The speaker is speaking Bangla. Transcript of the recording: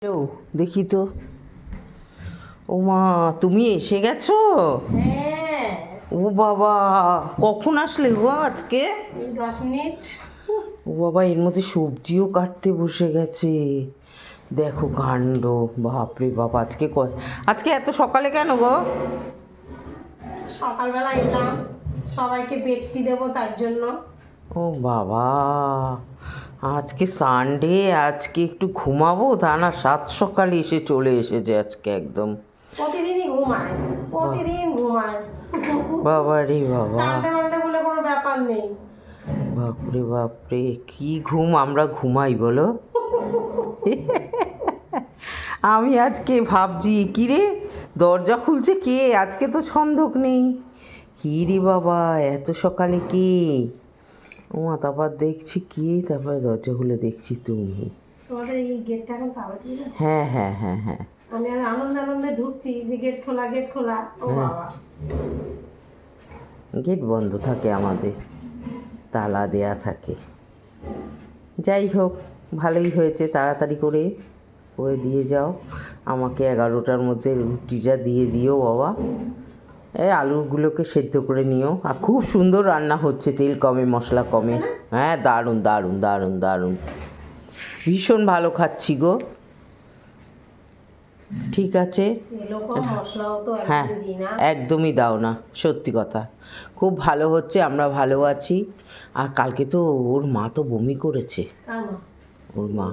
হ্যালো, দেখি তো। ও মা, তুমি এসে গেছো? হ্যাঁ, ও বাবা, কখন আসলে গো আজকে? 10 মিনিট। ও বাবা, এর মধ্যে সবজিও কাটতে বসে গেছে। দেখো কাণ্ড, বাপরে বাপ। আজকে এত সকালে কেন গো? সকালবেলা এলাম, সবাইকে বেডটি দেবো তার জন্য। ও বাবা, আজকে সানডে, আজকে একটু ঘুমাবো, তা না সাত সকালে এসে চলে এসেছে আজকে একদম। প্রতিদিনই ঘুমায়, প্রতিদিন ঘুমায়। বাবা রে বাবা, সানডে মানডে বলে কোনো ব্যাপার নেই। বাপরে বাপরে, কি ঘুম আমরা ঘুমাই বলো। আমি আজকে ভাবছি কী রে, দরজা খুলছে কে? আজকে তো সন্ধক নেই। কী রে বাবা, এত সকালে কে? ওমা, তারপর দেখছি কে, তারপরে দরজা খুলে দেখছি তুমি। তোমাদের এই গেটটা এখন তালা দিয়ে না? হ্যাঁ হ্যাঁ হ্যাঁ হ্যাঁ আমি আর আনন্দে আনন্দে ঢুকছি যে গেট খোলা, গেট খোলা। ও বাবা, গেট বন্ধ থাকে আমাদের, তালা দেয়া থাকে। যাই হোক, ভালোই হয়েছে, তাড়াতাড়ি করে করে দিয়ে যাও। আমাকে 11টার মধ্যে রুটিটা দিয়ে দিও বাবা। এই আলুগুলোকে সেদ্ধ করে নিও। আর খুব সুন্দর রান্না হচ্ছে, তেল কমে মশলা কমে। হ্যাঁ, দারুণ দারুণ দারুণ দারুণ, ভীষণ ভালো খাচ্ছি গো। ঠিক আছে। এরকম মশলাও তো হ্যাঁ, একদম দিই না। একদমই দাও না, সত্যি কথা। খুব ভালো হচ্ছে, আমরা ভালো আছি। আর কালকে তো ওর মা তো বমি করেছে, কার মা? ওর মা।